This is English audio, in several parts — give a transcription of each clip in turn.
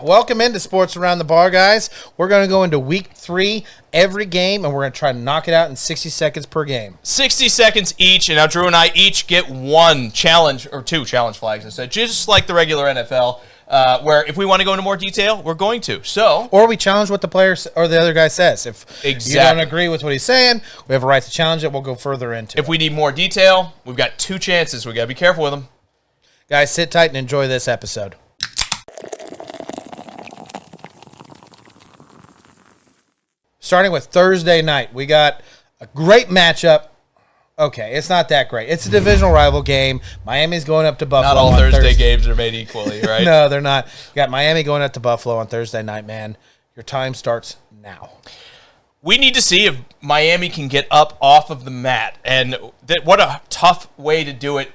Welcome into Sports Around the Bar, guys. We're going to go into week 3 every game, and we're going to try to knock it out in 60 seconds per game. 60 seconds each, and now Drew and I each get one challenge, or 2 challenge flags instead, just like the regular NFL, where if we want to go into more detail, we're going to. Or we challenge what the player or the other guy says. If you don't agree with what he's saying, we have a right to challenge it. We'll go further into it. If we need more detail, we've got 2 chances. We got to be careful with them. Guys, sit tight and enjoy this episode. Starting with Thursday night, we got a great matchup. Okay, it's not that great. It's a divisional rival game. Miami's going up to Buffalo. Not all Thursday games are made equally, right? No, they're not. You got Miami going up to Buffalo on Thursday night, man. Your time starts now. We need to see if Miami can get up off of the mat. And what a tough way to do it.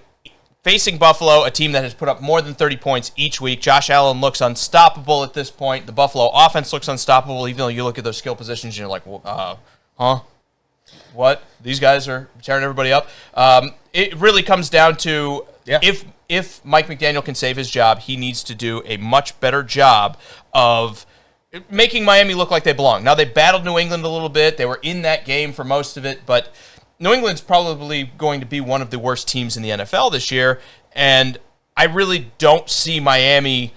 Facing Buffalo, a team that has put up more than 30 points each week. Josh Allen looks unstoppable at this point. The Buffalo offense looks unstoppable, even though you look at those skill positions and you're like, huh? What? These guys are tearing everybody up? It really comes down to if Mike McDaniel can save his job, he needs to do a much better job of making Miami look like they belong. Now, they battled New England a little bit. They were in that game for most of it, but New England's probably going to be one of the worst teams in the NFL this year, and I really don't see Miami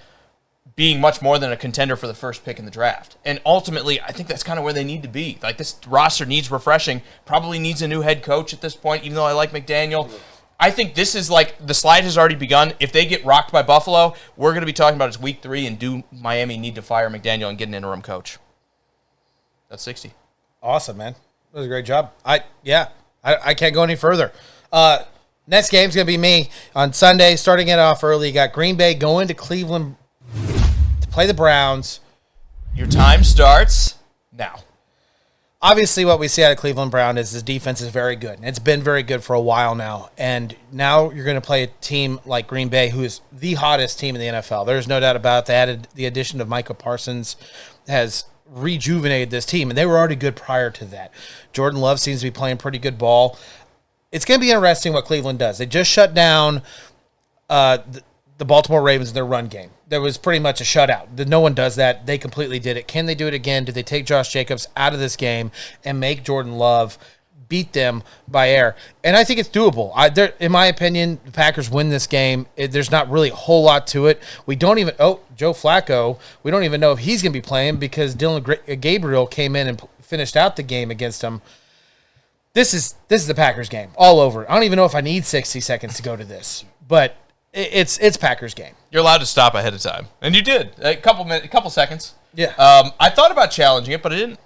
being much more than a contender for the first pick in the draft. And ultimately, I think that's kind of where they need to be. Like, this roster needs refreshing, probably needs a new head coach at this point, even though I like McDaniel. I think this is like the slide has already begun. If they get rocked by Buffalo, we're going to be talking about it's week 3, and do Miami need to fire McDaniel and get an interim coach? That's 60. Awesome, man. That was a great job. I can't go any further. Next game's going to be me on Sunday, starting it off early. You got Green Bay going to Cleveland to play the Browns. Your time starts now. Obviously, what we see out of Cleveland Brown is his defense is very good. It's been very good for a while now. And now you're going to play a team like Green Bay, who is the hottest team in the NFL. There's no doubt about that. The addition of Micah Parsons has rejuvenated this team, and they were already good prior to that. Jordan Love seems to be playing pretty good ball. It's going to be interesting what Cleveland does. They just shut down the Baltimore Ravens in their run game. There was pretty much a shutout. No one does that. They completely did it. Can they do it again? Do they take Josh Jacobs out of this game and make Jordan Love beat them by air? And I think it's doable. In my opinion, the Packers win this game. There's not really a whole lot to it. We don't even Joe Flacco, we don't even know if he's going to be playing because Dylan Gabriel came in and finished out the game against him. This is the Packers game all over. I don't even know if I need 60 seconds to go to this, but it's Packers game. You're allowed to stop ahead of time, and you did a couple seconds. Yeah. I thought about challenging it, but I didn't.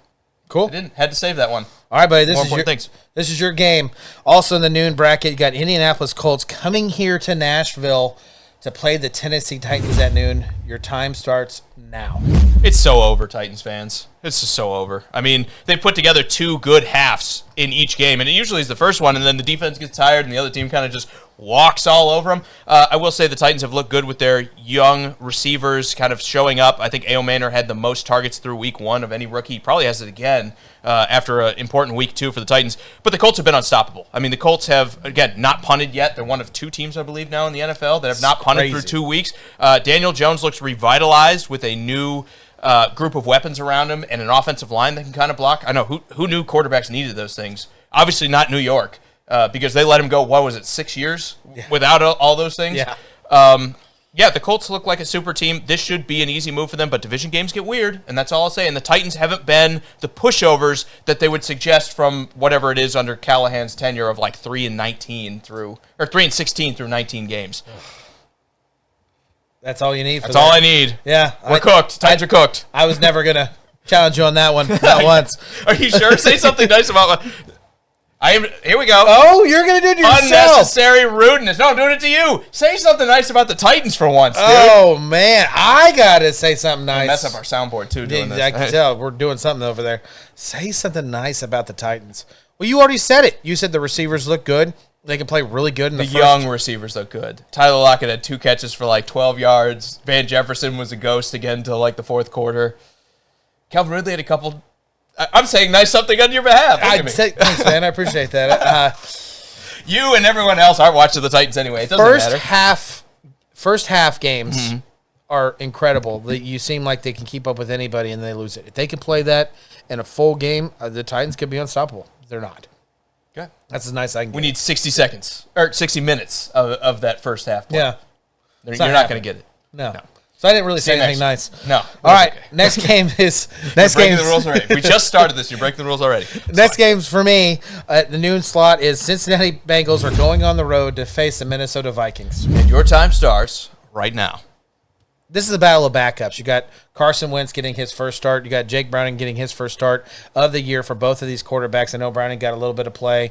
Cool. I didn't. Had to save that one. All right, buddy. More important things. This is your game. Also in the noon bracket, you got Indianapolis Colts coming here to Nashville to play the Tennessee Titans at noon. Your time starts now. It's so over, Titans fans. It's just so over. I mean, they put together 2 good halves in each game, and it usually is the first one, and then the defense gets tired, and the other team kind of just walks all over them. I will say the Titans have looked good with their young receivers kind of showing up. I think A.O. Manor had the most targets through week 1 of any rookie. He probably has it again after an important week 2 for the Titans. But the Colts have been unstoppable. I mean, the Colts have, again, not punted yet. They're one of 2 teams, I believe, now in the NFL that have not punted through 2 weeks. Daniel Jones looks revitalized with a new group of weapons around him and an offensive line that can kind of block. I know who knew quarterbacks needed those things. Obviously not New York. Because they let him go, 6 years without all those things? Yeah. The Colts look like a super team. This should be an easy move for them, but division games get weird, and that's all I'll say. And the Titans haven't been the pushovers that they would suggest from whatever it is under Callahan's tenure of 3-16 through 19 games. That's all you need. That's all I need. Yeah. We're cooked. Titans are cooked. I was never going to challenge you on that one. Not once. Are you sure? Say something nice about here we go. Oh, you're going to do it yourself. Unnecessary rudeness. No, I'm doing it to you. Say something nice about the Titans for once, dude. Oh, man. I got to say something nice. Mess up our soundboard, too, doing this. I can tell. We're doing something over there. Say something nice about the Titans. Well, you already said it. You said the receivers look good. They can play really good in the first. Young receivers look good. Tyler Lockett had 2 catches for 12 yards. Van Jefferson was a ghost again till the 4th quarter. Calvin Ridley had a couple. I'm saying nice something on your behalf. Thanks, man. I appreciate that. You and everyone else aren't watching the Titans anyway. It doesn't matter. First half games are incredible. You seem like they can keep up with anybody, and they lose it. If they can play that in a full game, the Titans could be unstoppable. They're not. Okay. That's as nice as I can get. We need 60 seconds or 60 minutes of that first half play. Yeah. You're not going to get it. No. So I didn't really say Same anything action. nice. No. All right. Okay. Next game is You're breaking the rules already. We just started this. You're breaking the rules already. Next games for me at the noon slot is Cincinnati Bengals are going on the road to face the Minnesota Vikings. And your time starts right now. This is a battle of backups. You got Carson Wentz getting his first start. You got Jake Browning getting his first start of the year for both of these quarterbacks. I know Browning got a little bit of play.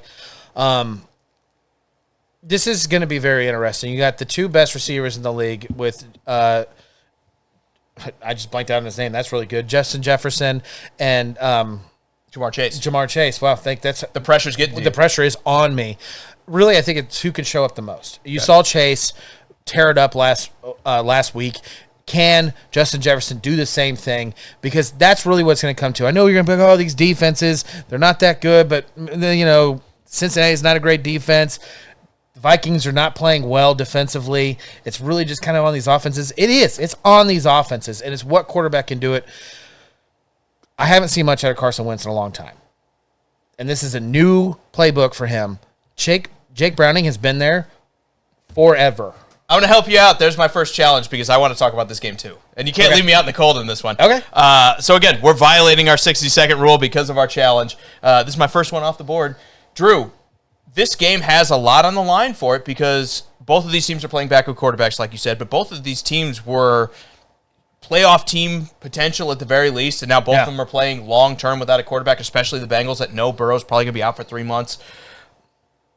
This is going to be very interesting. You got the two best receivers in the league with I just blanked out on his name. That's really good. Justin Jefferson and Jamar Chase. Jamar Chase. Wow, I think that's The pressure's getting to the you. pressure is on me. Really, I think it's who can show up the most. You saw Chase tear it up last week. Can Justin Jefferson do the same thing? Because that's really what's going to come to. I know you're going to be like, oh, these defenses, they're not that good, but Cincinnati's not a great defense. The Vikings are not playing well defensively. It's really just kind of on these offenses. It is. It's on these offenses, and it's what quarterback can do it. I haven't seen much out of Carson Wentz in a long time. And this is a new playbook for him. Jake Browning has been there forever. I'm going to help you out. There's my first challenge because I want to talk about this game too. And you can't leave me out in the cold in this one. Okay. So again, we're violating our 60-second rule because of our challenge. This is my first one off the board. Drew, this game has a lot on the line for it because both of these teams are playing backup quarterbacks, like you said, but both of these teams were playoff team potential at the very least, and now both of them are playing long-term without a quarterback, especially the Bengals that know Burrow's probably going to be out for 3 months.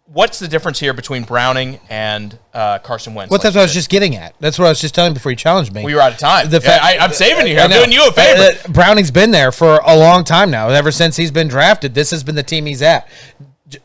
What's the difference here between Browning and Carson Wentz? Well, that's what I was just getting at. That's what I was just telling you before you challenged me. We were out of time. I'm saving you here. I I'm know. doing you a favor. Browning's been there for a long time now. Ever since he's been drafted, this has been the team he's at.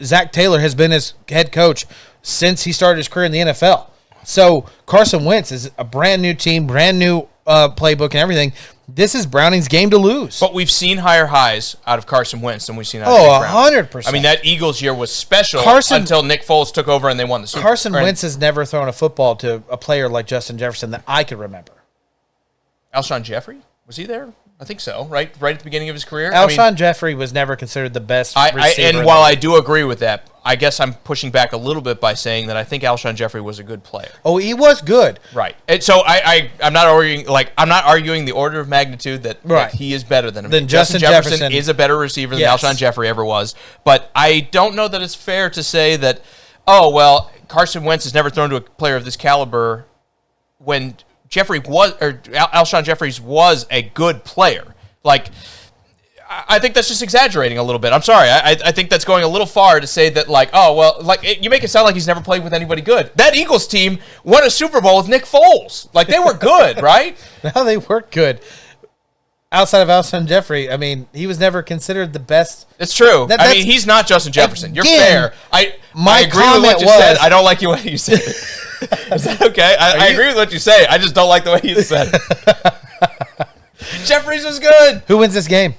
Zach Taylor has been his head coach since he started his career in the NFL. So Carson Wentz is a brand new team, brand new playbook and everything. This is Browning's game to lose. But we've seen higher highs out of Carson Wentz than we've seen out of Jake Browning. 100%. I mean, that Eagles year was special until Nick Foles took over and they won the Super Bowl. Carson Wentz has never thrown a football to a player like Justin Jefferson that I could remember. Alshon Jeffrey? Was he there? I think so, right at the beginning of his career. Alshon Jeffrey was never considered the best receiver. And while I do agree with that, I guess I'm pushing back a little bit by saying that I think Alshon Jeffrey was a good player. Oh, he was good. Right. And so I'm not arguing the order of magnitude that he is better than him. Then Justin Jefferson is a better receiver than Alshon Jeffrey ever was. But I don't know that it's fair to say that, Carson Wentz has never thrown to a player of this caliber when Alshon Jeffries was a good player. Like, I think that's just exaggerating a little bit. I'm sorry. I think that's going a little far to say that, you make it sound like he's never played with anybody good. That Eagles team won a Super Bowl with Nick Foles. Like, they were good, right? No, they weren't good. Outside of Alshon Jeffrey, I mean, he was never considered the best. It's true. I mean, he's not Justin Jefferson. You're Again, fair. I agree with what you said. I don't like the way you said it. Is that okay? I agree with what you say. I just don't like the way you said it. Jeffries was good. Who wins this game?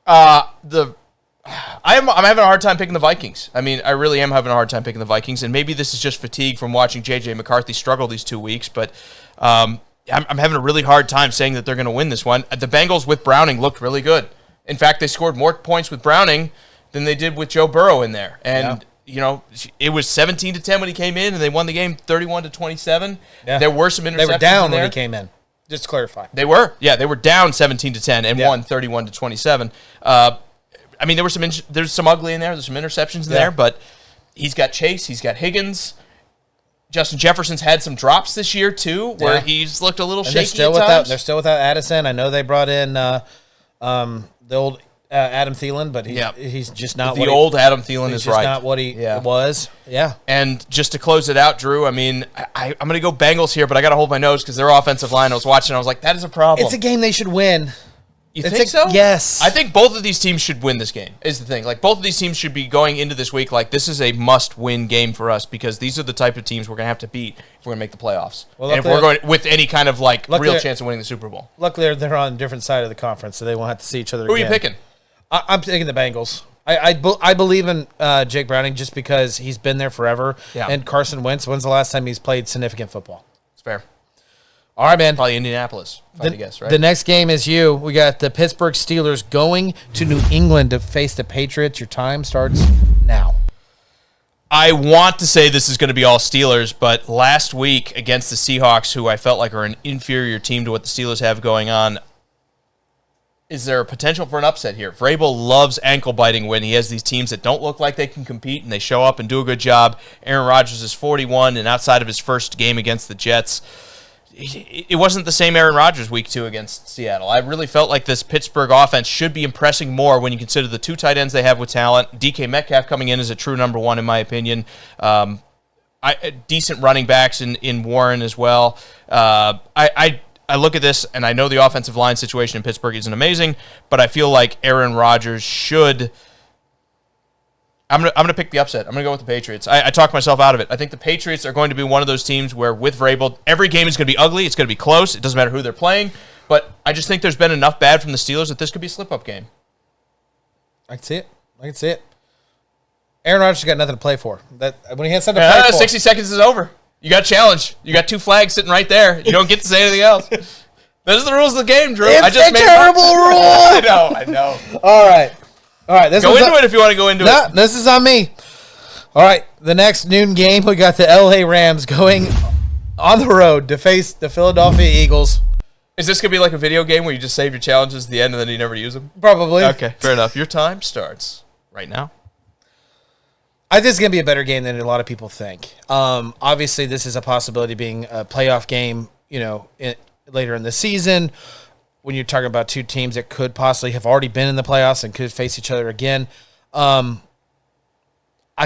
I'm having a hard time picking the Vikings. I mean, I really am having a hard time picking the Vikings, and maybe this is just fatigue from watching J.J. McCarthy struggle these 2 weeks, but I'm having a really hard time saying that they're going to win this one. The Bengals with Browning looked really good. In fact, they scored more points with Browning than they did with Joe Burrow in there. And, it was 17-10 when he came in, and they won the game 31-27. Yeah. There were some interceptions. They were down when he came in. Just to clarify. They were. Yeah, they were down 17-10 and won 31-27. I mean, there's some ugly in there. There's some interceptions in there, but he's got Chase. He's got Higgins. Justin Jefferson's had some drops this year, too, where he's looked a little shaky at times. They're still without Addison. I know they brought in the old Adam Thielen, but he's just not the old Adam Thielen is right. He's not what he was. Yeah. And just to close it out, Drew, I mean, I'm going to go Bengals here, but I got to hold my nose because their offensive line, I was watching, I was like, that is a problem. It's a game they should win. You think so? Yes. I think both of these teams should win this game, is the thing. Like, both of these teams should be going into this week like, this is a must-win game for us because these are the type of teams we're going to have to beat if we're going to make the playoffs. Well, and if we're going with any kind of, real chance of winning the Super Bowl. Luckily, they're on a different side of the conference, so they won't have to see each other again. Who are you picking? I'm taking the Bengals. I believe in Jake Browning just because he's been there forever. Yeah. And Carson Wentz, when's the last time he's played significant football? It's Fair. All right, man. Probably Indianapolis, if I had to guess, right? The next game is you. We got the Pittsburgh Steelers going to New England to face the Patriots. Your time starts now. I want to say this is going to be all Steelers, but last week against the Seahawks, who I felt like are an inferior team to what the Steelers have going on, is there a potential for an upset here? Vrabel loves ankle biting when he has these teams that don't look like they can compete and they show up and do a good job. Aaron Rodgers is 41, and outside of his first game against the Jets, it wasn't the same Aaron Rodgers week 2 against Seattle. I really felt like this Pittsburgh offense should be impressing more when you consider the 2 tight ends they have with talent. DK Metcalf coming in as a true number 1, in my opinion. Decent running backs in Warren as well. I look at this, and I know the offensive line situation in Pittsburgh isn't amazing, but I feel like Aaron Rodgers should... I'm gonna pick the upset. I'm gonna go with the Patriots. I talked myself out of it. I think the Patriots are going to be one of those teams where with Vrabel, every game is going to be ugly. It's going to be close. It doesn't matter who they're playing. But I just think there's been enough bad from the Steelers that this could be a slip-up game. I can see it. Aaron Rodgers got nothing to play for. That when he has something to play for, 60 seconds is over. You got a challenge. You got 2 flags sitting right there. You don't get to say anything else. Those are the rules of the game, Drew. It's a terrible rule. I know. All right. This go into it if you want to go into it. No, this is on me. All right, the next noon game, we got the LA Rams going on the road to face the Philadelphia Eagles. Is this going to be like a video game where you just save your challenges at the end and then you never use them? Probably. Okay, fair enough. Your time starts right now. I think it's going to be a better game than a lot of people think. Obviously, this is a possibility being a playoff game, later in the season, when you're talking about 2 teams that could possibly have already been in the playoffs and could face each other again.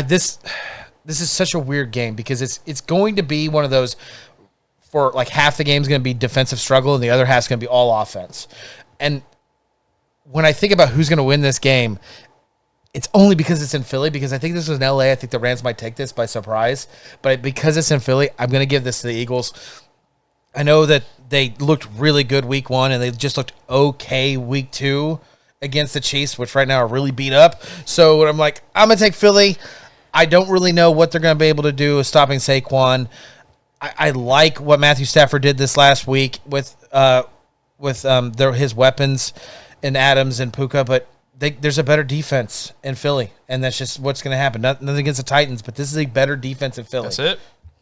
This is such a weird game because it's going to be one of those for like half the game is going to be defensive struggle and the other half is going to be all offense. And when I think about who's going to win this game, it's only because it's in Philly, because I think this was in LA. I think the Rams might take this by surprise, but because it's in Philly, I'm going to give this to the Eagles. I know that they looked really good week 1 and they just looked okay week 2 against the Chiefs, which right now are really beat up. So I'm like, I'm going to take Philly. I don't really know what they're going to be able to do with stopping Saquon. I like what Matthew Stafford did this last week with his weapons in Adams and Puka, but there's a better defense in Philly, and that's just what's going to happen. Nothing against the Titans, but this is a better defense in Philly.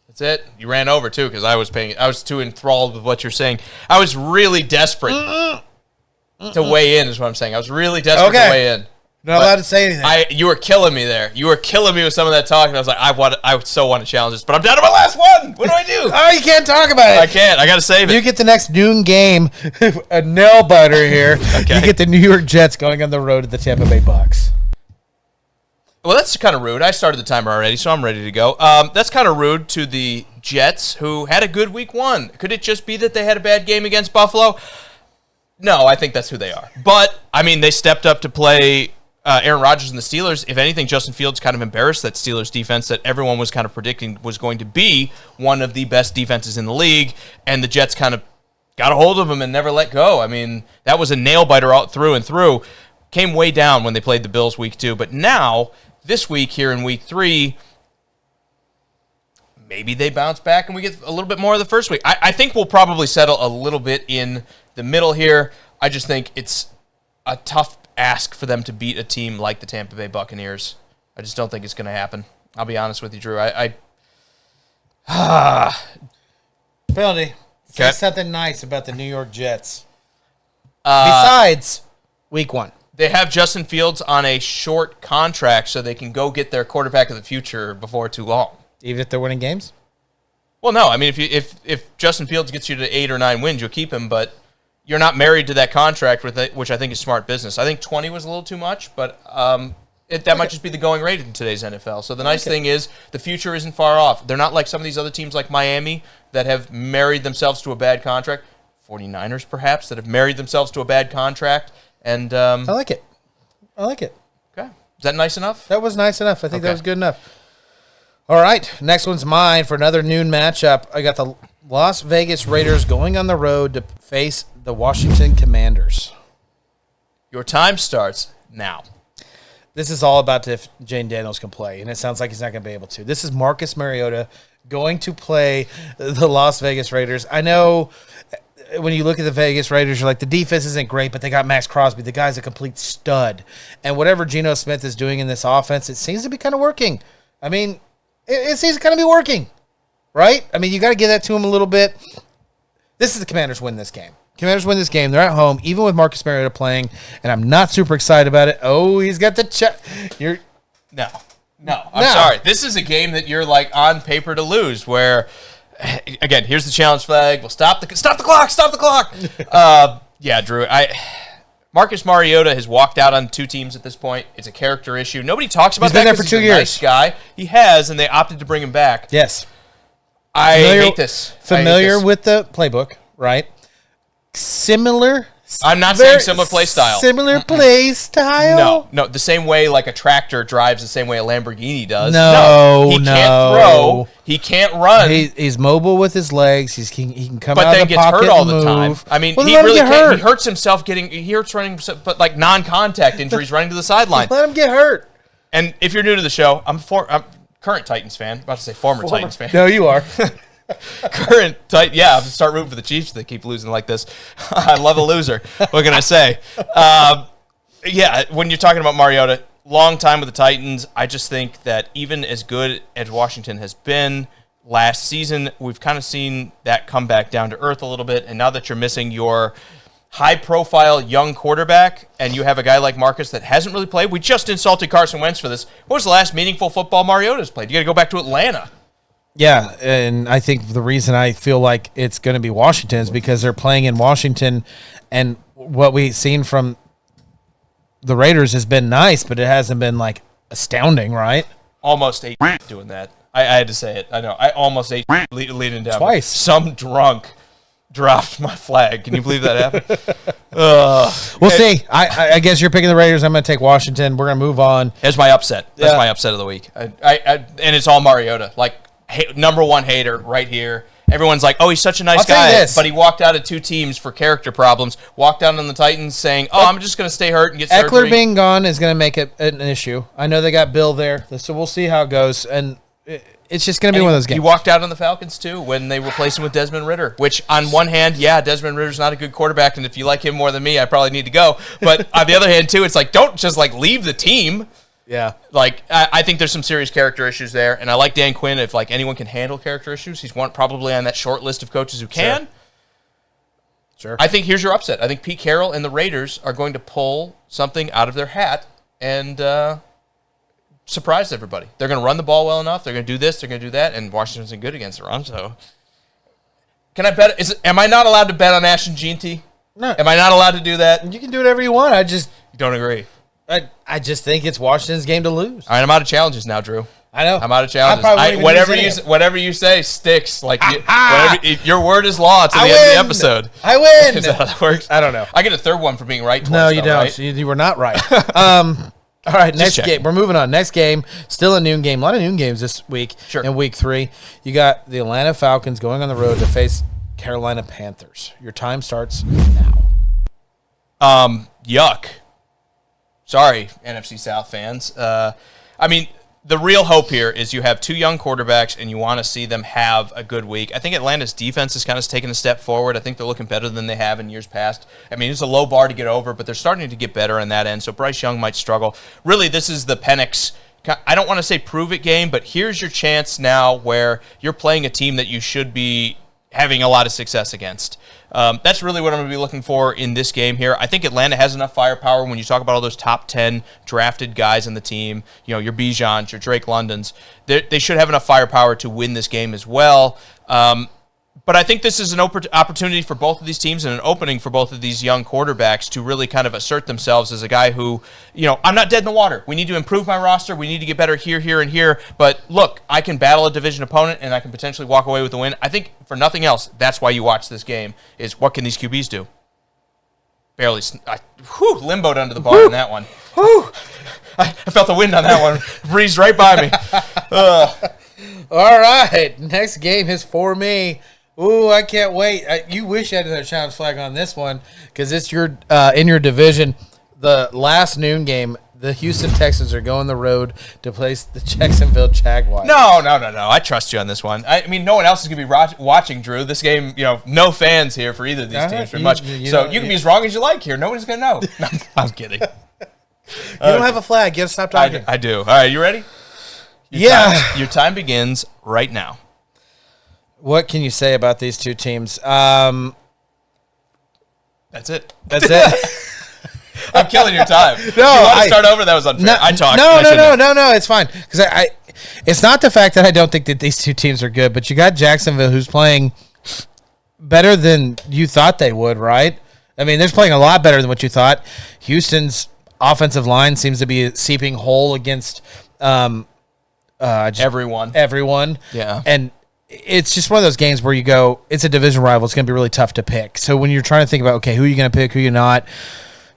That's it. You ran over too because I was too enthralled with what you're saying. I was really desperate to weigh in, is what I'm saying. I was really desperate to weigh in. Not allowed to say anything. You were killing me there. You were killing me with some of that talk, and I was like, I so want to challenge this, but I'm down to my last one. What do I do? Oh, you can't talk about it. I can't. I got to save it. You get the next noon game, a nail biter here. Okay. You get the New York Jets going on the road to the Tampa Bay Bucks. Well, that's kind of rude. I started the timer already, so I'm ready to go. That's kind of rude to the Jets, who had a good week 1. Could it just be that they had a bad game against Buffalo? No, I think that's who they are. But, I mean, they stepped up to play Aaron Rodgers and the Steelers. If anything, Justin Fields kind of embarrassed that Steelers defense that everyone was kind of predicting was going to be one of the best defenses in the league, and the Jets kind of got a hold of him and never let go. I mean, that was a nail-biter all through and through. Came way down when they played the Bills week 2, but now, this week here in week 3, maybe they bounce back and we get a little bit more of the first week. I think we'll probably settle a little bit in the middle here. I just think it's a tough ask for them to beat a team like the Tampa Bay Buccaneers. I just don't think it's going to happen. I'll be honest with you, Drew. Penalty. Say Okay. something nice about the New York Jets. Besides week 1. They have Justin Fields on a short contract so they can go get their quarterback of the future before too long. Even if they're winning games? Well, no. I mean, if Justin Fields gets you to 8 or 9 wins, you'll keep him, but you're not married to that contract, which I think is smart business. I think 20 was a little too much, but that might just be the going rate in today's NFL. So the nice thing is the future isn't far off. They're not like some of these other teams like Miami that have married themselves to a bad contract. 49ers, perhaps, that have married themselves to a bad contract. And I like it. Okay. Is that nice enough? That was nice enough. I think that was good enough. All right. Next one's mine for another noon matchup. I got the Las Vegas Raiders going on the road to face the Washington Commanders. Your time starts now. This is all about if Jane Daniels can play, and it sounds like he's not going to be able to. This is Marcus Mariota going to play the Las Vegas Raiders. I know when you look at the Vegas Raiders, you're like, the defense isn't great, but they got Max Crosby. The guy's a complete stud. And whatever Geno Smith is doing in this offense, it seems to be kind of working. I mean, it seems to kind of be working, right? I mean, you got to give that to him a little bit. This is the Commanders win this game. Commanders win this game. They're at home, even with Marcus Mariota playing, and I'm not super excited about it. Oh, he's got the check. No. I'm sorry. This is a game that you're like on paper to lose. Where, again, here's the challenge flag. We'll stop the clock. Stop the clock. Yeah, Drew. Marcus Mariota has walked out on 2 teams at this point. It's a character issue. Nobody talks about He's been that there for 'cause 2 he's a years. nice guy. He has, and they opted to bring him back. Yes. I hate this. Familiar with the playbook, right? Similar. I'm not saying similar play style. Similar play style. No. The same way like a tractor drives the same way a Lamborghini does. No. He can't throw. He can't run. He's mobile with his legs. He can come but out then of the gets pocket hurt all and the move. time. I mean, Well, he let him really get can't. hurt. He hurts himself he hurts running, but like non-contact injuries running to the sideline. Let him get hurt. And if you're new to the show, I'm current Titans fan. About to say former Titans fan. No, you are. Current Titan. Yeah, I'm start rooting for the Chiefs. They keep losing like this. I love a loser. What can I say? Yeah, when you're talking about Mariota, long time with the Titans. I just think that even as good as Washington has been last season, we've kind of seen that come back down to earth a little bit. And now that you're missing your high-profile young quarterback, and you have a guy like Marcus that hasn't really played. We just insulted Carson Wentz for this. What was the last meaningful football Mariota's played? You got to go back to Atlanta. Yeah, and I think the reason I feel like it's going to be Washington is because they're playing in Washington, and what we've seen from the Raiders has been nice, but it hasn't been, like, astounding, right? Almost ate doing that. I had to say it. I know. I almost ate leading down. Twice. Some drunk dropped my flag. Can you believe that happened? We'll see. I guess you're picking the Raiders. I'm going to take Washington. We're going to move on. That's my upset. That's Yeah. my upset of the week. And it's all Mariota. Like, number one hater right here. Everyone's like, oh, he's such a nice I'll tell you guy. this. But he walked out of 2 teams for character problems. Walked out on the Titans saying, oh, I'm just going to stay hurt and get Eckler surgery. being gone is going to make it an issue. I know they got Bill there, so we'll see how it goes. And it's just going to be one of those games. He walked out on the Falcons, too, when they replaced him with Desmond Ridder, which on one hand, yeah, Desmond Ritter's not a good quarterback, and if you like him more than me, I probably need to go. But on the other hand, too, it's like, don't just, like, leave the team. Yeah. Like, I think there's some serious character issues there, and I like Dan Quinn. If, like, anyone can handle character issues, he's probably on that short list of coaches who can. Sure. I think here's your upset. I think Pete Carroll and the Raiders are going to pull something out of their hat and surprise everybody. They're going to run the ball well enough. They're going to do this. They're going to do that. And Washington's good against the run. So, can I bet? Am I not allowed to bet on Ashton Jeanty? No. Am I not allowed to do that? You can do whatever you want. You don't agree. I just think it's Washington's game to lose. All right, I'm out of challenges now, Drew. I know. I'm out of challenges. Whatever you say sticks. Like your word is law to the end of the episode. I win. Is that how that works? I don't know. I get a third one for being right. Twice, No, you though, don't. right? You were not right. All right, next checking. game. We're moving on. Next game, still a noon game. A lot of noon games this week. Sure. In week 3, you got the Atlanta Falcons going on the road to face Carolina Panthers. Your time starts now. Yuck. Sorry, NFC South fans. I mean, the real hope here is you have 2 young quarterbacks and you want to see them have a good week. I think Atlanta's defense has kind of taken a step forward. I think they're looking better than they have in years past. I mean, it's a low bar to get over, but they're starting to get better on that end. So Bryce Young might struggle. Really, this is the Penix, I don't want to say prove it game, but here's your chance now where you're playing a team that you should be having a lot of success against. That's really what I'm going to be looking for in this game here. I think Atlanta has enough firepower when you talk about all those top 10 drafted guys in the team, you know, your Bijans, your Drake Londons. They should have enough firepower to win this game as well. But I think this is an opportunity for both of these teams and an opening for both of these young quarterbacks to really kind of assert themselves as a guy who, you know, I'm not dead in the water. We need to improve my roster. We need to get better here, here, and here. But look, I can battle a division opponent and I can potentially walk away with the win. I think for nothing else, that's why you watch this game is what can these QBs do? Barely, limboed under the bar on that one. I felt the wind on that one. Breezed right by me. All right, next game is for me. Ooh, I can't wait. You wish you had another challenge flag on this one because it's your in your division. The last noon game, the Houston Texans are going the road to place the Jacksonville Jaguars. No. I trust you on this one. I mean, no one else is going to be watching, Drew. This game, no fans here for either of these teams pretty much. You can be as wrong as you like here. Nobody's going to know. No, I'm kidding. You don't have a flag. You got to stop talking. I do. All right, you ready? Your time begins right now. What can you say about these two teams? That's it. That's it. I'm killing your time. No, you want to start over? That was unfair. I talked. No. It's fine because it's not the fact that I don't think that these two teams are good, but you got Jacksonville who's playing better than you thought they would, right? I mean, they're playing a lot better than what you thought. Houston's offensive line seems to be seeping whole against everyone. Yeah, and it's just one of those games where you go, it's a division rival. It's going to be really tough to pick. So when you're trying to think about, okay, who are you going to pick, who you're not.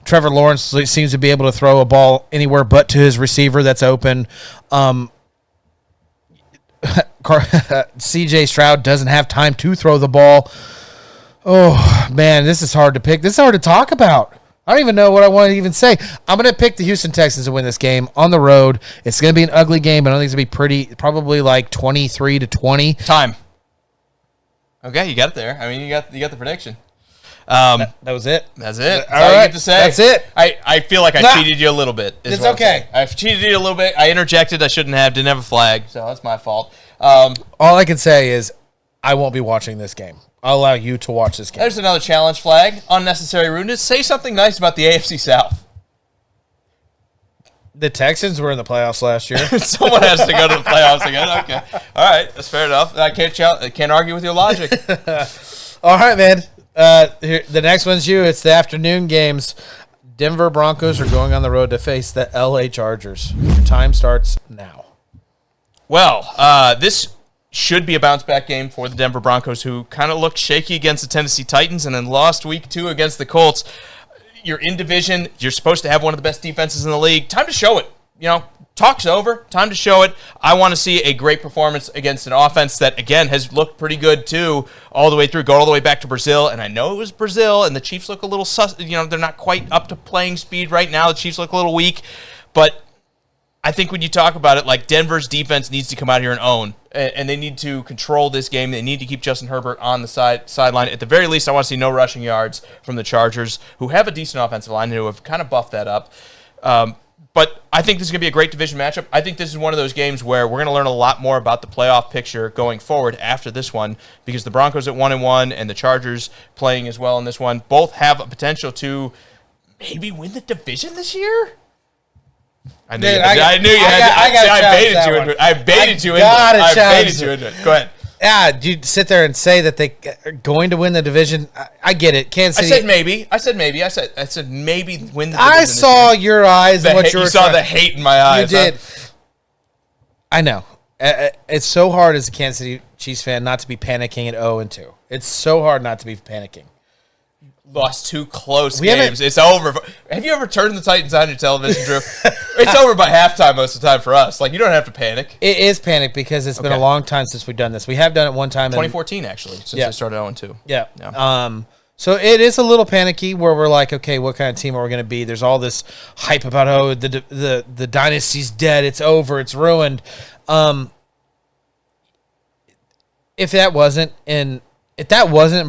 Trevor Lawrence seems to be able to throw a ball anywhere but to his receiver that's open. C.J. Stroud doesn't have time to throw the ball. Oh, man, this is hard to pick. This is hard to talk about. I don't even know what I want to even say. I'm going to pick the Houston Texans to win this game on the road. It's going to be an ugly game, but I don't think it's going to be pretty, probably like 23-20. Time. Okay, you got it there. I mean, you got the prediction. That was it. That's it. That's all all right. you get to say. That's it. I feel like I cheated you a little bit. It's okay. I've cheated you a little bit. I interjected. I shouldn't have. Didn't have a flag, so that's my fault. All I can say is I won't be watching this game. I'll allow you to watch this game. There's another challenge flag. Unnecessary rudeness. Say something nice about the AFC South. The Texans were in the playoffs last year. Someone has to go to the playoffs again. Okay. All right. That's fair enough. I can't argue with your logic. All right, man. Here, the next one's you. It's the afternoon games. Denver Broncos are going on the road to face the LA Chargers. Your time starts now. Well, this should be a bounce-back game for the Denver Broncos, who kind of looked shaky against the Tennessee Titans and then lost week 2 against the Colts. You're in division. You're supposed to have one of the best defenses in the league. Time to show it. Talk's over. Time to show it. I want to see a great performance against an offense that, again, has looked pretty good, too, all the way through. Go all the way back to Brazil, and I know it was Brazil, and the Chiefs look a little they're not quite up to playing speed right now. The Chiefs look a little weak, but I think when you talk about it, like, Denver's defense needs to come out here and own, and they need to control this game. They need to keep Justin Herbert on the sideline. At the very least, I want to see no rushing yards from the Chargers, who have a decent offensive line, who have kind of buffed that up. But I think this is going to be a great division matchup. I think this is one of those games where we're going to learn a lot more about the playoff picture going forward after this one, because the Broncos at 1-1 and the Chargers playing as well in this one both have a potential to maybe win the division this year. I knew you had. I baited you into it. Go ahead. Yeah, you sit there and say that they are going to win the division. I get it. Kansas City. I said maybe. I said maybe win the division. I saw your eyes and what you were. You saw the hate in my eyes. You did. I know. It's so hard as a Kansas City Chiefs fan not to be panicking at 0-2. It's so hard not to be panicking. Lost 2 close games. It's over. Have you ever turned the Titans on your television, Drew? It's over by halftime most of the time for us. Like, you don't have to panic. It is panic because it's been a long time since we've done this. We have done it one time. 2014, actually, since they started 0-2. Yeah. So it is a little panicky where we're like, okay, what kind of team are we going to be? There's all this hype about, the dynasty's dead. It's over. It's ruined. If that wasn't in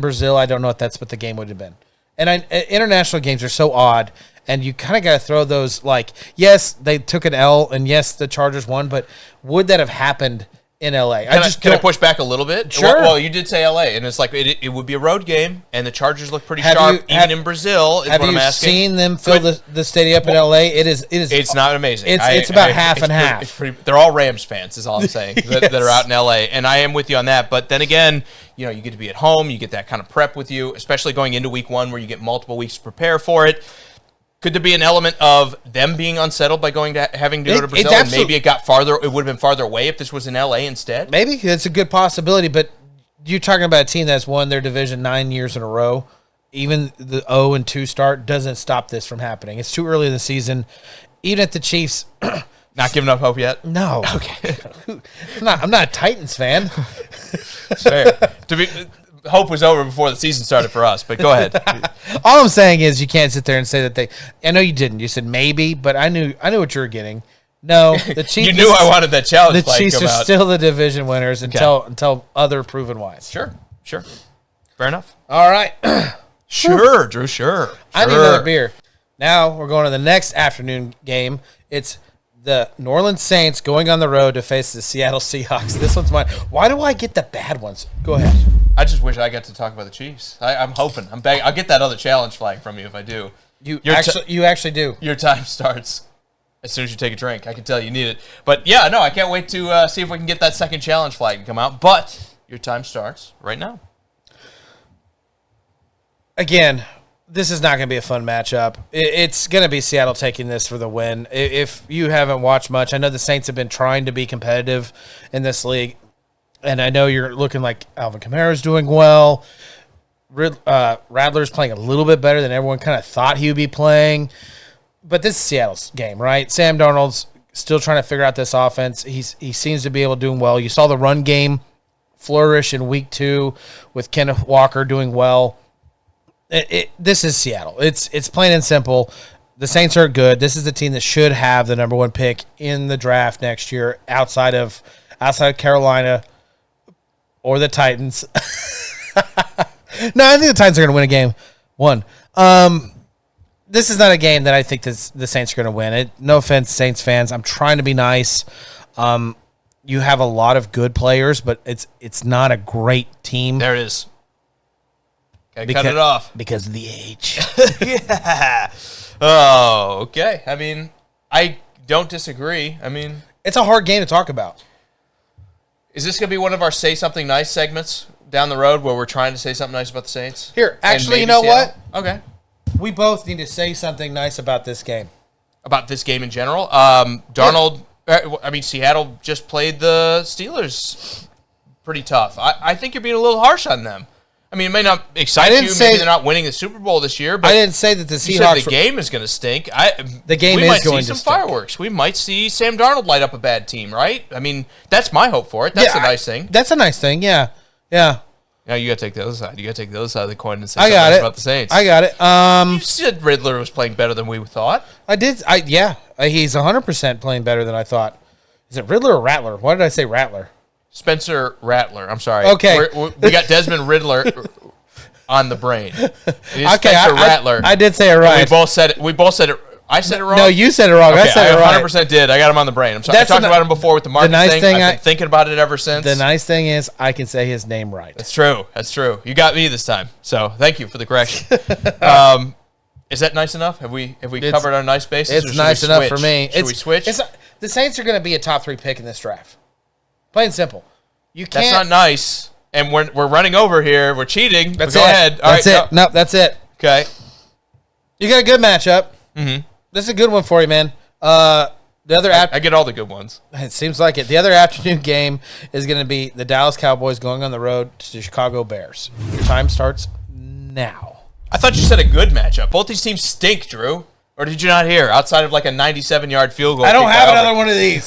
Brazil, I don't know if that's what the game would have been. And international games are so odd, and you kind of got to throw those, like, yes, they took an L, and yes, the Chargers won, but would that have happened in L.A.? Can I push back a little bit? Sure. Well, you did say L.A., and it's like it would be a road game, and the Chargers look pretty sharp, even in Brazil, is what I'm asking. Have you seen them fill the stadium up in L.A.? It's not amazing. It's about half and half. They're all Rams fans, is all I'm saying, that are out in L.A., and I am with you on that, but then again, you get to be at home, you get that kind of prep with you, especially going into week 1 where you get multiple weeks to prepare for it. Could there be an element of them being unsettled by having to go to Brazil, and maybe it got farther? It would have been farther away if this was in L.A. instead. Maybe it's a good possibility, but you're talking about a team that's won their division 9 years in a row. Even the 0-2 start doesn't stop this from happening. It's too early in the season. Even at the Chiefs, not giving up hope yet. No. Okay. I'm not a Titans fan. Fair. hope was over before the season started for us. But go ahead. All I'm saying is you can't sit there and say that they. I know you didn't. You said maybe, but I knew what you were getting. No, the Chiefs. You knew I wanted that challenge. The Chiefs are still the division winners until other proven wise. Sure. Fair enough. All right. Sure, Drew. Sure. I need another beer. Now we're going to the next afternoon game. It's the New Orleans Saints going on the road to face the Seattle Seahawks. This one's mine. Why do I get the bad ones? Go ahead. I just wish I got to talk about the Chiefs. I'm hoping. I'm begging. I'll get that other challenge flag from you if I do. You actually do. Your time starts as soon as you take a drink. I can tell you need it. But yeah, no, I can't wait to see if we can get that second challenge flag to come out. But your time starts right now. Again, this is not going to be a fun matchup. It's going to be Seattle taking this for the win. If you haven't watched much, I know the Saints have been trying to be competitive in this league, and I know you're looking like Alvin Kamara's doing well. Rattler's playing a little bit better than everyone kind of thought he would be playing. But this is Seattle's game, right? Sam Darnold's still trying to figure out this offense. He seems to be able to do well. You saw the run game flourish in week 2 with Kenneth Walker doing well. This is Seattle. It's plain and simple. The Saints are good. This is the team that should have the number 1 pick in the draft next year, outside of Carolina or the Titans. No, I think the Titans are going to win a game. 1. This is not a game that I think the Saints are going to win. No offense, Saints fans. I'm trying to be nice. You have a lot of good players, but it's not a great team. There it is. Okay, cut it off. Because of the age. Yeah. Oh, okay. I mean, I don't disagree. I mean, it's a hard game to talk about. Is this going to be one of our Say Something Nice segments down the road where we're trying to say something nice about the Saints? Here, actually, you know Seattle? What? Okay. We both need to say something nice about this game. About this game in general? Darnold, Seattle just played the Steelers pretty tough. I think you're being a little harsh on them. I mean, it may not excite you. Maybe they're not winning the Super Bowl this year. But I didn't say that the Seahawks. You said the game is going to stink. The game is going to stink. We might see some stink. fireworks. We might see Sam Darnold light up a bad team, right? I mean, that's my hope for it. That's a nice thing. That's a nice thing. Yeah. Now you got to take the other side. You got to take the other side of the coin and say something nice about the Saints. I got it. You said Riddler was playing better than we thought. I did. He's 100% playing better than I thought. Is it Riddler or Rattler? Why did I say Rattler? Spencer Rattler. I'm sorry. Okay. We got Desmond Riddler on the brain. It is okay, Spencer Rattler. I did say it right. We both said it. I said it wrong? No, you said it wrong. Okay, I said it right. 100% did. I got him on the brain. I'm sorry. I talked about him before with the market thing. I've been thinking about it ever since. The nice thing is I can say his name right. That's true. You got me this time. So thank you for the correction. Is that nice enough? Have we covered our nice bases? It's nice enough for me. Should we switch? The Saints are going to be a top 3 pick in this draft. Plain and simple. You can't. That's not nice. And we're running over here. We're cheating. Go ahead. That's it. No, that's it. Okay. You got a good matchup. Mm-hmm. This is a good one for you, man. I get all the good ones. It seems like it. The other afternoon game is going to be the Dallas Cowboys going on the road to the Chicago Bears. Your time starts now. I thought you said a good matchup. Both these teams stink, Drew. Or did you not hear? Outside of like a 97-yard field goal. I don't have another one of these.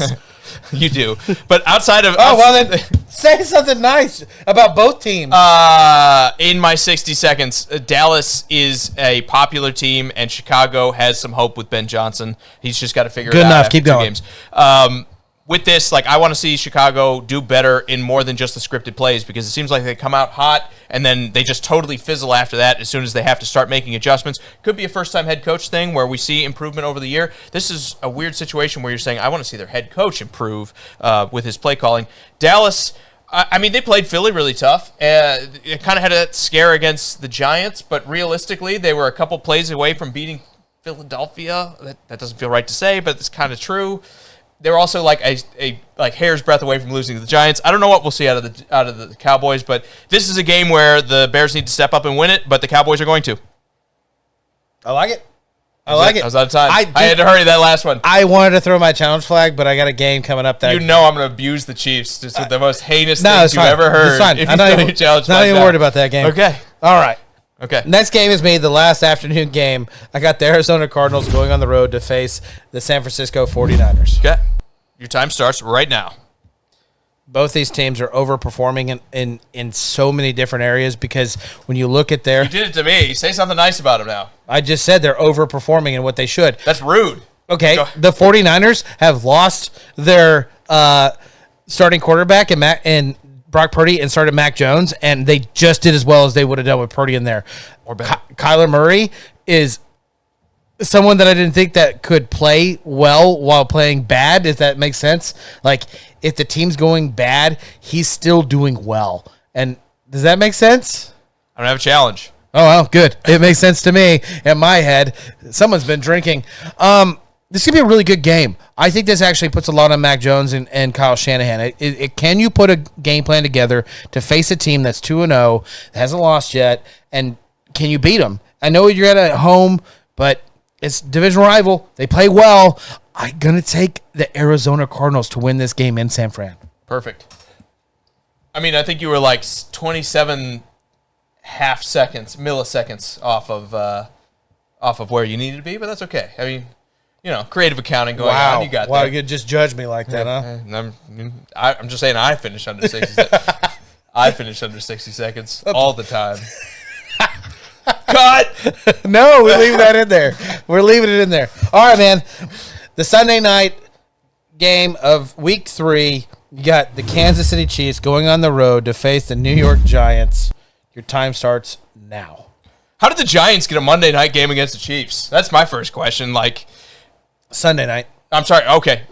You do. But outside of... then say something nice about both teams. In my 60 seconds, Dallas is a popular team, and Chicago has some hope with Ben Johnson. He's just got to figure it out. Good enough. Keep going. Games. With this, I want to see Chicago do better in more than just the scripted plays, because it seems like they come out hot and then they just totally fizzle after that as soon as they have to start making adjustments. Could be a first-time head coach thing where we see improvement over the year. This is a weird situation where you're saying, I want to see their head coach improve with his play calling. Dallas, they played Philly really tough. It kind of had a scare against the Giants, but realistically, they were a couple plays away from beating Philadelphia. That doesn't feel right to say, but it's kind of true. They were also like a hair's breadth away from losing to the Giants. I don't know what we'll see out of the Cowboys, but this is a game where the Bears need to step up and win it, but the Cowboys are going to. I like it. I was out of time. I had to hurry that last one. I wanted to throw my challenge flag, but I got a game coming up that... I'm going to abuse the Chiefs just with the most heinous things you've ever It's heard. fine. I'm not even worried about that game. Okay. All right. Okay. Next game is the last afternoon game. I got the Arizona Cardinals going on the road to face the San Francisco 49ers. Okay. Your time starts right now. both these teams are overperforming in so many different areas because when you look at their... You did it to me. Say something nice about them now. I just said they're overperforming in what they should. That's rude. Okay, the 49ers have lost their starting quarterback and Brock Purdy and started Mac Jones, and they just did as well as they would have done with Purdy in there. Or better. Kyler Murray is someone that I didn't think that could play well while playing bad, if that makes sense. Like, if the team's going bad, he's still doing well. And does that make sense? I don't have a challenge. Oh, well, good. It makes sense to me in my head. Someone's been drinking. This could be a really good game. I think this actually puts a lot on Mac Jones and Kyle Shanahan. Can you put a game plan together to face a team that's 2-0, hasn't lost yet, and can you beat them? I know you're at home, but it's division rival. They play well. I'm going to take the Arizona Cardinals to win this game in San Fran. Perfect. I mean, I think you were like 27 milliseconds off of where you needed to be, but that's okay. I mean, creative accounting going on. You got that. Wow, you could just judge me like that, huh? I'm just saying I finish under 60 seconds. I finish under 60 seconds all the time. Cut! No, we're leaving that in there. We're leaving it in there. All right, man. The Sunday night game of Week 3, you got the Kansas City Chiefs going on the road to face the New York Giants. Your time starts now. How did the Giants get a Monday night game against the Chiefs? That's my first question. Sunday night. I'm sorry. Okay.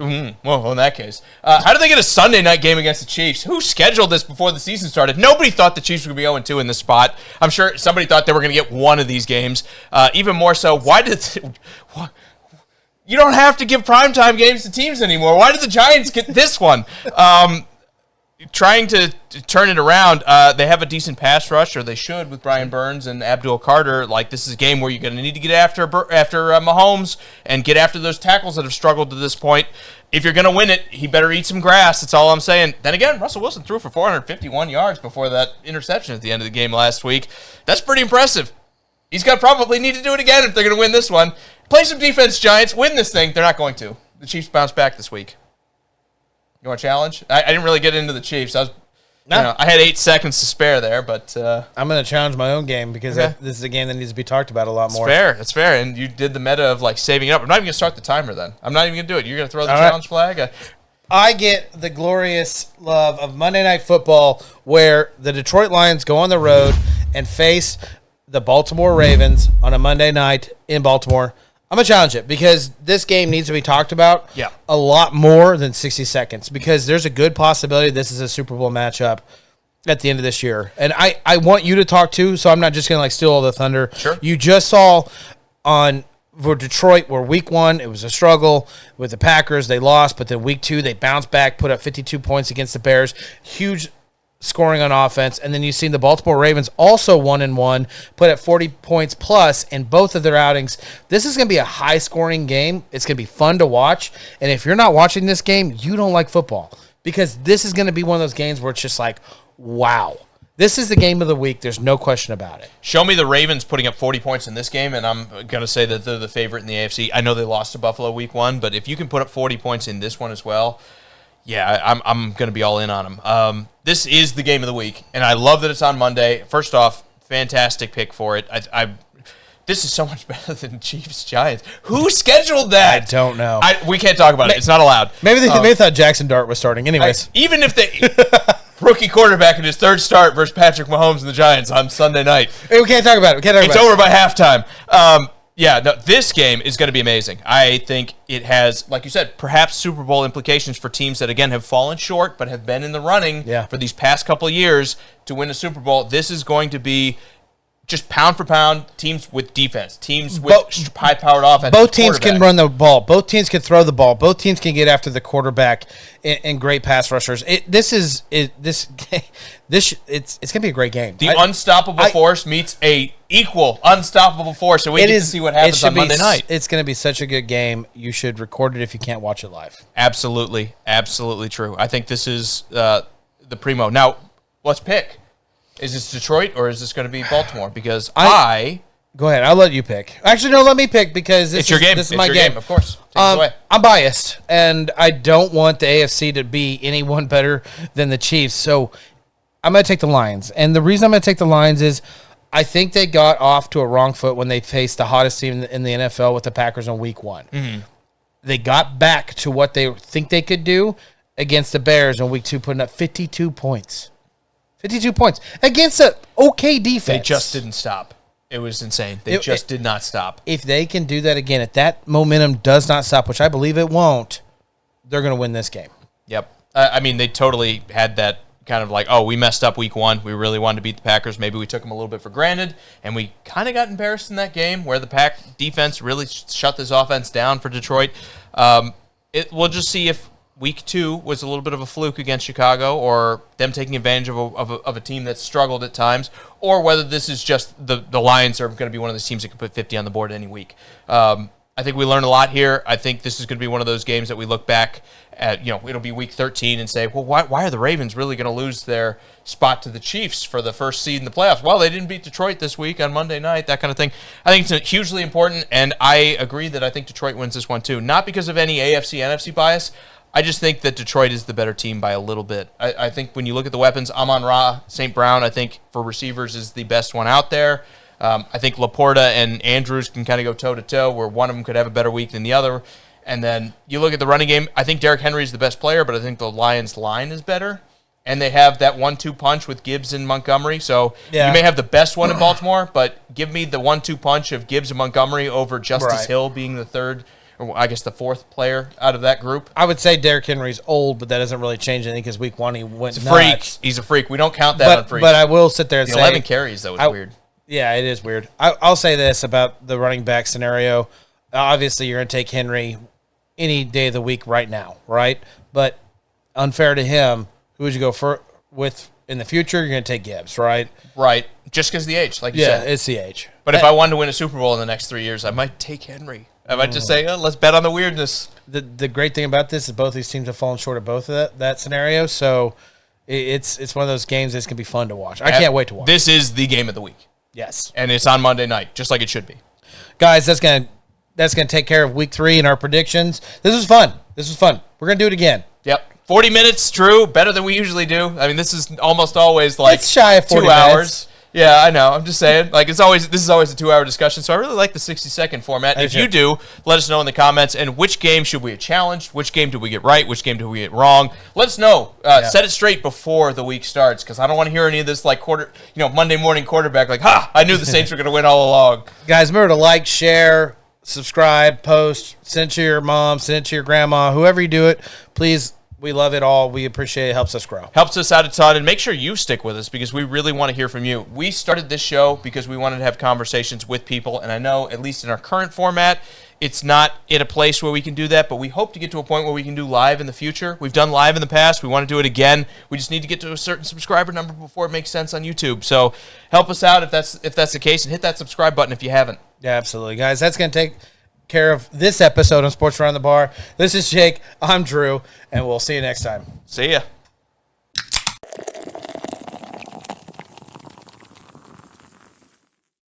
Well, in that case, how did they get a Sunday night game against the Chiefs? Who scheduled this before the season started? Nobody thought the Chiefs would be 0-2 in this spot. I'm sure somebody thought they were going to get one of these games. Even more so, you don't have to give primetime games to teams anymore. Why did the Giants get this one? Trying to turn it around, they have a decent pass rush, or they should, with Brian Burns and Abdul Carter. This is a game where you're going to need to get after Mahomes and get after those tackles that have struggled to this point. If you're going to win it, he better eat some grass. That's all I'm saying. Then again, Russell Wilson threw for 451 yards before that interception at the end of the game last week. That's pretty impressive. He's going to probably need to do it again if they're going to win this one. Play some defense, Giants. Win this thing. They're not going to. The Chiefs bounce back this week. You want a challenge? I didn't really get into the Chiefs. I had 8 seconds to spare there, but I'm going to challenge my own game because this is a game that needs to be talked about a lot more. It's fair. And you did the meta of saving it up. I'm not even going to start the timer then. I'm not even going to do it. You're going to throw the challenge flag? I get the glorious love of Monday Night Football where the Detroit Lions go on the road and face the Baltimore Ravens on a Monday night in Baltimore. I'm going to challenge it because this game needs to be talked about a lot more than 60 seconds because there's a good possibility this is a Super Bowl matchup at the end of this year. And I want you to talk too, so I'm not just going to steal all the thunder. Sure. You just saw for Detroit where week 1, it was a struggle with the Packers. They lost, but then week 2, they bounced back, put up 52 points against the Bears. Huge scoring on offense, and then you've seen the Baltimore Ravens also 1-1, put at 40 points plus in both of their outings. This is going to be a high-scoring game. It's going to be fun to watch, and if you're not watching this game, you don't like football because this is going to be one of those games where it's just like, wow. This is the game of the week. There's no question about it. Show me the Ravens putting up 40 points in this game, and I'm going to say that they're the favorite in the AFC. I know they lost to Buffalo week 1, but if you can put up 40 points in this one as well, yeah, I'm going to be all in on them. This is the game of the week, and I love that it's on Monday. First off, fantastic pick for it. This is so much better than Chiefs-Giants. Who scheduled that? I don't know. We can't talk about it. It's not allowed. Maybe they thought Jackson Dart was starting. Anyways. Even if they... rookie quarterback in his third start versus Patrick Mahomes and the Giants on Sunday night. Hey, we can't talk about it. It's over by halftime. This game is going to be amazing. I think it has, like you said, perhaps Super Bowl implications for teams that, again, have fallen short but have been in the running for these past couple of years to win a Super Bowl. This is going to be just pound for pound, teams with defense, teams with high-powered offense. Both teams can run the ball. Both teams can throw the ball. Both teams can get after the quarterback and great pass rushers. It's going to be a great game. The unstoppable force meets a equal unstoppable force, so we get to see what happens on Monday night. It's going to be such a good game. You should record it if you can't watch it live. Absolutely. Absolutely true. I think this is the primo. Now, let's pick. Is this Detroit or is this going to be Baltimore? Because Go ahead. I'll let you pick. Actually, no, let me pick because It's your game. This is It's my your game. Of course. Take it away. I'm biased, and I don't want the AFC to be anyone better than the Chiefs. So I'm going to take the Lions. And the reason I'm going to take the Lions is I think they got off to a wrong foot when they faced the hottest team in the NFL with the Packers in week 1. Mm-hmm. They got back to what they think they could do against the Bears in week 2, putting up 52 points. 52 points against an okay defense. They just didn't stop. It was insane. They just did not stop. If they can do that again, if that momentum does not stop, which I believe it won't, they're going to win this game. Yep. I mean, they totally had that kind of like, oh, we messed up week 1. We really wanted to beat the Packers. Maybe we took them a little bit for granted, and we kind of got embarrassed in that game where the Pack defense really shut this offense down for Detroit. We'll just see if week 2 was a little bit of a fluke against Chicago, or them taking advantage of a team that struggled at times, or whether this is just the Lions are going to be one of those teams that can put 50 on the board any week. I think we learned a lot here. I think this is going to be one of those games that we look back at, it'll be week 13 and say, well, why are the Ravens really going to lose their spot to the Chiefs for the first seed in the playoffs? Well, they didn't beat Detroit this week on Monday night, that kind of thing. I think it's hugely important, and I agree that I think Detroit wins this one too. Not because of any AFC, NFC bias. I just think that Detroit is the better team by a little bit. I think when you look at the weapons, Amon-Ra, St. Brown, I think for receivers is the best one out there. I think Laporta and Andrews can kind of go toe-to-toe, where one of them could have a better week than the other. And then you look at the running game, I think Derrick Henry is the best player, but I think the Lions' line is better. And they have that 1-2 punch with Gibbs and Montgomery. So you may have the best one in Baltimore, but give me the 1-2 punch of Gibbs and Montgomery over Justice Hill being the third, or I guess the fourth player out of that group. I would say Derrick Henry's old, but that doesn't really change anything because week 1 he went nuts. Freak. He's a freak. We don't count that on freak. But I will sit there and say 11 carries, though, is weird. Yeah, it is weird. I'll say this about the running back scenario. Obviously, you're going to take Henry any day of the week right now, right? But unfair to him, who would you go with in the future? You're going to take Gibbs, right? Right. Just because of the age, like you said. Yeah, it's the age. But if I wanted to win a Super Bowl in the next 3 years, I might take Henry. I might just say, let's bet on the weirdness. The great thing about this is both these teams have fallen short of both of that scenario, so it's one of those games that's going to be fun to watch. I can't wait to watch. This is the game of the week. Yes. And it's on Monday night, just like it should be. Guys, that's gonna take care of week 3 and our predictions. This was fun. We're gonna do it again. Yep. 40 minutes, Drew. Better than we usually do. I mean, this is almost always like it's shy of 40 2 hours. minutes. Yeah, I know. I'm just saying. Like this is always a 2-hour discussion. So I really like the 60-second format. If you do, let us know in the comments. And which game should we have challenged? Which game did we get right? Which game did we get wrong? Let us know. Set it straight before the week starts, because I don't want to hear any of this like Monday morning quarterback like, I knew the Saints were going to win all along. Guys, remember to like, share, subscribe, post, send it to your mom, send it to your grandma, whoever you do it. Please. We love it all. We appreciate it. It helps us grow. Helps us out a ton. And make sure you stick with us because we really want to hear from you. We started this show because we wanted to have conversations with people. And I know, at least in our current format, it's not in a place where we can do that. But we hope to get to a point where we can do live in the future. We've done live in the past. We want to do it again. We just need to get to a certain subscriber number before it makes sense on YouTube. So help us out if that's the case. And hit that subscribe button if you haven't. Yeah, absolutely. Guys, that's going to take care of this episode on Sports Around the Bar. This is Jake. I'm Drew, and we'll see you next time. See ya.